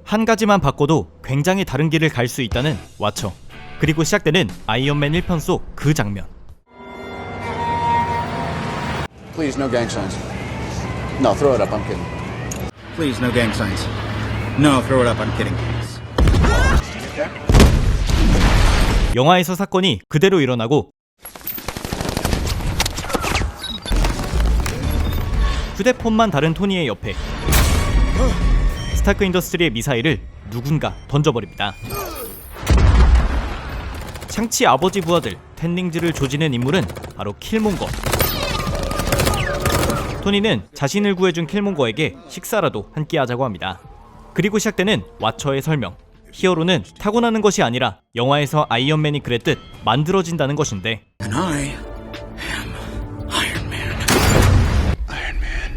한 가지만 바꿔도 굉장히 다른 길을 갈 수 있다는 와처. 그리고 시작되는 아이언맨 1편 속 그 장면. Please, no gang signs. No, throw it up. I'm kidding. Please, no gang signs. No, throw it up. I'm kidding. 영화에서 사건이 그대로 일어나고 휴대폰만 다른 토니의 옆에 스타크 인더스트리의 미사일을 누군가 던져버립니다. 샹치 아버지 부하들 텐링즈를 조지는 인물은 바로 킬몬거. 토니는 자신을 구해준 킬몬거에게 식사라도 함께 하자고 합니다. 그리고 시작되는 와처의 설명. 히어로는 타고나는 것이 아니라 영화에서 아이언맨이 그랬듯 만들어진다는 것인데, And I am Iron Man. Iron Man.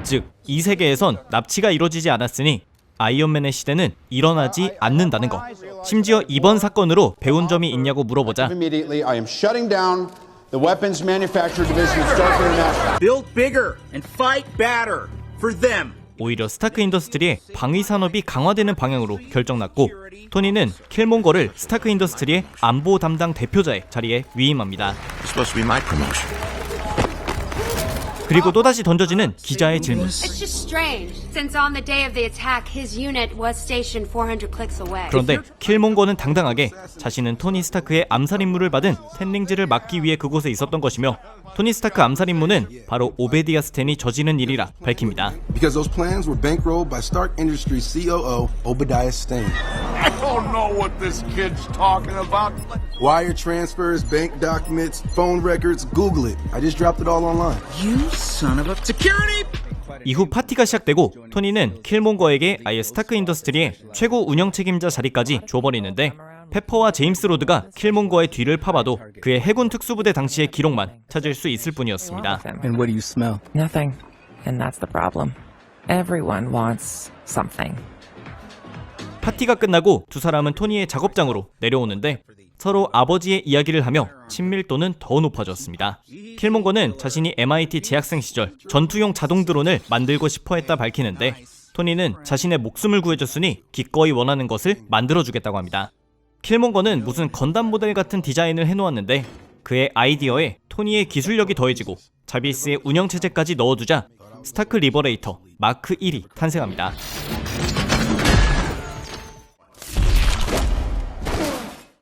즉 이 세계에선 납치가 이루어지지 않았으니 아이언맨의 시대는 일어나지 않는다는 것. 심지어 이번 사건으로 배운 점이 있냐고 물어보자 Immediately, I am shutting down the weapons manufacturer division of Stark International. Build bigger and fight badder for them. 오히려 스타크 인더스트리의 방위 산업이 강화되는 방향으로 결정났고, 토니는 킬몬거를 스타크 인더스트리의 안보 담당 대표자의 자리에 위임합니다. It's supposed to be my promotion. 그리고 또다시 던져지는 기자의 질문. It's just strange, since on the day of the attack, his unit was stationed 400 clicks away. 그런데 킬몬거는 당당하게 자신은 토니 스타크의 암살 임무를 받은 텐링즈를 막기 위해 그곳에 있었던 것이며, 토니 스타크 암살 임무는 바로 오베디아 스탠이 저지른 일이라 밝힙니다. Because those plans were bankrolled by Stark Industries COO Obadiah Stane. I don't know what this kid's talking about. Wire transfers, bank documents, phone records, Google it. I just dropped it all online. You son of a security. 이후 파티가 시작되고 토니는 킬몬거에게 아예 스타크 인더스트리의 최고 운영 책임자 자리까지 줘버리는데, 페퍼와 제임스 로드가 킬몬거의 뒤를 파봐도 그의 해군 특수부대 당시의 기록만 찾을 수 있을 뿐이었습니다. And what do you smell? Nothing. And that's the problem. Everyone wants something. 파티가 끝나고 두 사람은 토니의 작업장으로 내려오는데 서로 아버지의 이야기를 하며 친밀도는 더 높아졌습니다. 킬몬거는 자신이 MIT 재학생 시절 전투용 자동 드론을 만들고 싶어 했다 밝히는데, 토니는 자신의 목숨을 구해줬으니 기꺼이 원하는 것을 만들어주겠다고 합니다. 킬몬거는 무슨 건담 모델 같은 디자인을 해놓았는데 그의 아이디어에 토니의 기술력이 더해지고 자비스의 운영체제까지 넣어두자 스타크 리버레이터 마크 1이 탄생합니다.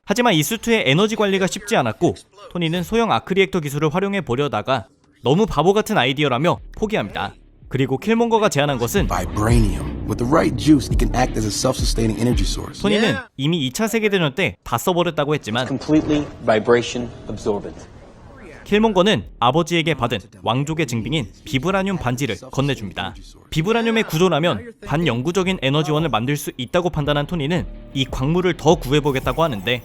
하지만 이 수트의 에너지 관리가 쉽지 않았고, 토니는 소형 아크리액터 기술을 활용해 보려다가 너무 바보 같은 아이디어라며 포기합니다. 그리고 킬몬거가 제안한 것은 Vibranium. With the right juice, it can act as a self-sustaining energy source. 토니는 이미 2차 세계대전 때 다 써버렸다고 했지만 completely vibration absorbent. 킬몬거는 아버지에게 받은 왕족의 증빙인 비브라늄 반지를 건네줍니다. 비브라늄의 구조라면 반영구적인 에너지원을 만들 수 있다고 판단한 토니는 이 광물을 더 구해보겠다고 하는데,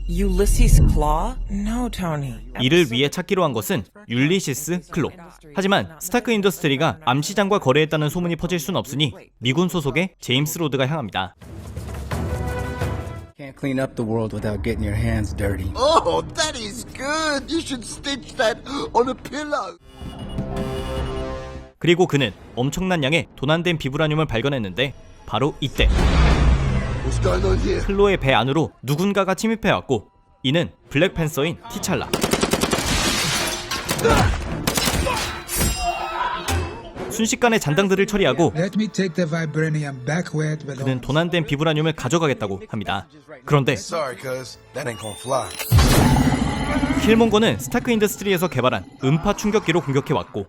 Ulysses Claw? No, Tony. 이를 위해 찾기로 한 것은 율리시스 클로. 하지만 스타크 인더스트리가 암시장과 거래했다는 소문이 퍼질 순 없으니 미군 소속의 제임스 로드가 향합니다. Can't clean up the world without getting your hands dirty. Oh, that is good. You should stitch that on a pillow. 그리고 그는 엄청난 양의 도난된 비브라늄을 발견했는데, 바로 이때 What's going on here? 클로의 배 안으로 누군가가 침입해왔고, 이는 블랙팬서인 티찰라. 순식간에 잔당들을 처리하고 Let me take the vibranium back where it 그는 belongs. 도난된 비브라늄을 가져가겠다고 합니다. 그런데 Sorry, cuz. That ain't gonna fly. 킬몬거는 스타크 인더스트리에서 개발한 음파 충격기로 공격해왔고,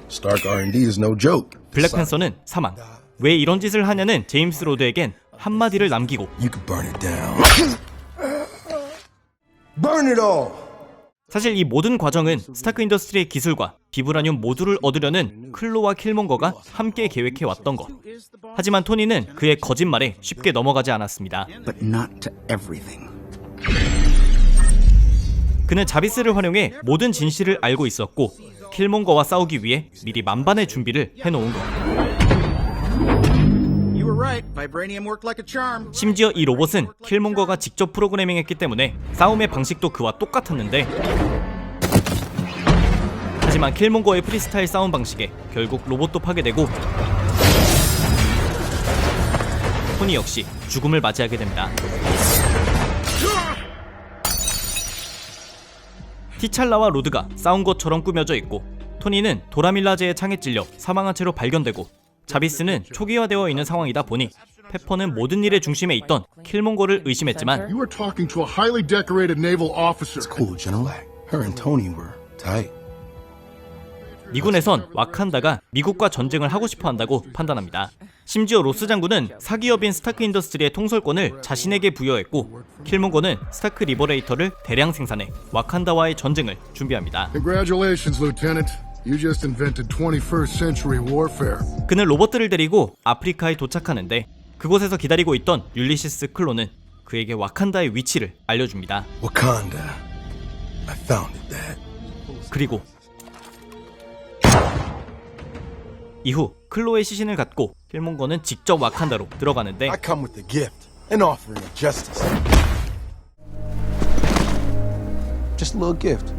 Stark R&D is no joke. 블랙팬서는 사망. 왜 이런 짓을 하냐는 제임스 로드에겐 한마디를 남기고 You could burn it down. Burn it all! 사실 이 모든 과정은 스타크 인더스트리의 기술과 비브라늄 모두를 얻으려는 클로와 킬몬거가 함께 계획해왔던 것. 하지만 토니는 그의 거짓말에 쉽게 넘어가지 않았습니다. But not to everything. 그는 자비스를 활용해 모든 진실을 알고 있었고, 킬몬거와 싸우기 위해 미리 만반의 준비를 해놓은 것. You were right. Vibranium worked like a charm. 심지어 이 로봇은 킬몬거가 직접 프로그래밍했기 때문에 싸움의 방식도 그와 똑같았는데, 하지만 킬몬거의 프리스타일 싸움 방식에 결국 로봇도 파괴되고 토니 역시 죽음을 맞이하게 됩니다. 티찰라와 로드가 싸운 것처럼 꾸며져 있고, 토니는 도라밀라제의 창에 찔려 사망한 채로 발견되고, 자비스는 초기화되어 있는 상황이다 보니 페퍼는 모든 일의 중심에 있던 킬몬거를 의심했지만 You were talking to a highly decorated naval officer. Cool, General. Her and Tony were tight. 미군에선 와칸다가 미국과 전쟁을 하고 싶어 한다고 판단합니다. 심지어 로스 장군은 사기업인 스타크 인더스트리의 통솔권을 자신에게 부여했고, 킬몬거는 스타크 리버레이터를 대량 생산해 와칸다와의 전쟁을 준비합니다. Congratulations, Lieutenant. You just invented 21st century warfare. 그는 로봇들을 데리고 아프리카에 도착하는데, 그곳에서 기다리고 있던 율리시스 클로는 그에게 와칸다의 위치를 알려줍니다. Wakanda. I founded that. 그리고 이후 클로의 시신을 갖고 킬몬거는 직접 와칸다로 들어가는데, I come with the gift, an offering of justice. Just a little gift.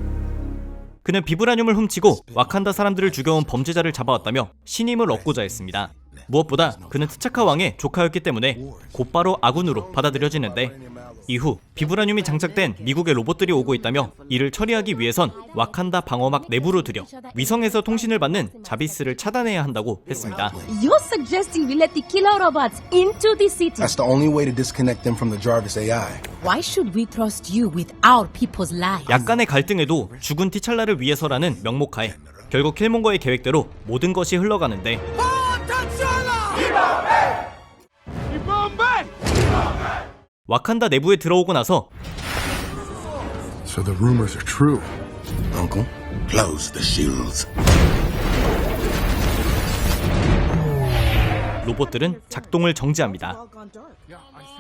그는 비브라늄을 훔치고 와칸다 사람들을 죽여온 범죄자를 잡아왔다며 신임을 얻고자 했습니다. 무엇보다 그는 트차카 왕의 조카였기 때문에 곧바로 아군으로 받아들여지는데, 이후 비브라늄이 장착된 미국의 로봇들이 오고 있다며 이를 처리하기 위해선 와칸다 방어막 내부로 들여 위성에서 통신을 받는 자비스를 차단해야 한다고 했습니다. You're suggesting we let the killer robots into the city. That's the only way to disconnect them from the Jarvis AI. Why should we trust you with our people's lives? 약간의 갈등에도 죽은 티찰라를 위해서라는 명목하에 결국 킬몬거의 계획대로 모든 것이 흘러가는데, 와칸다 내부에 들어오고 나서 So the rumors are true. Uncle, close the shields. 로봇들은 작동을 정지합니다.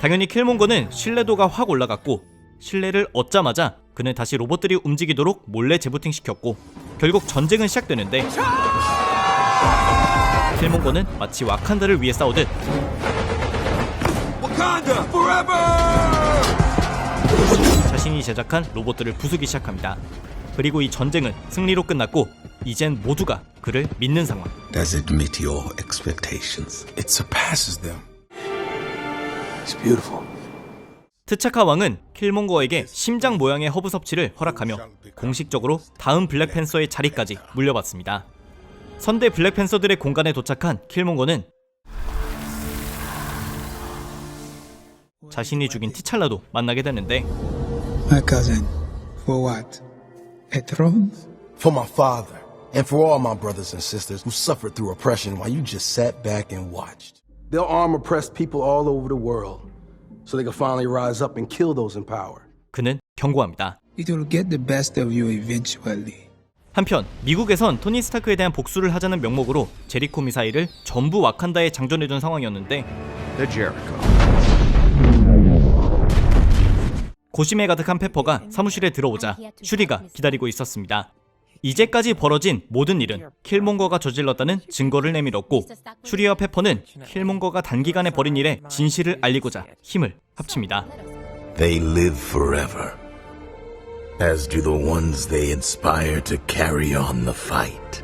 당연히 킬몬거는 신뢰도가 확 올라갔고, 신뢰를 얻자마자 그는 다시 로봇들이 움직이도록 몰래 재부팅시켰고, 결국 전쟁은 시작되는데, 킬몬거는 마치 와칸다를 위해 싸우듯 자신이 제작한 로봇들을 부수기 시작합니다. 그리고 이 전쟁은 승리로 끝났고, 이젠 모두가 그를 믿는 상황. Does it meet your expectations? It surpasses them. It's beautiful. 트차카 왕은 킬몬거에게 심장 모양의 허브 섭취를 허락하며 공식적으로 다음 블랙팬서의 자리까지 물려받습니다. 선대 블랙팬서들의 공간에 도착한 킬몬거는 자신이 죽인 티찰라도 만나게 되는데, My cousin. For what? A throne? For my father, and for all my brothers and sisters who suffered through oppression while you just sat back and watched. They'll arm oppressed people all over the world, so they can finally rise up and kill those in power. 그는 경고합니다. It will get the best of you eventually. 한편 미국에선 토니 스타크에 대한 복수를 하자는 명목으로 제리코 미사일을 전부 와칸다에 장전해둔 상황이었는데, The Jericho. 고심에 가득한 페퍼가 사무실에 들어오자 슈리가 기다리고 있었습니다. 이제까지 벌어진 모든 일은 킬몬거가 저질렀다는 증거를 내밀었고, 슈리와 페퍼는 킬몬거가 단기간에 벌인 일에 진실을 알리고자 힘을 합칩니다. They live forever, as do the ones they inspire to carry on the fight.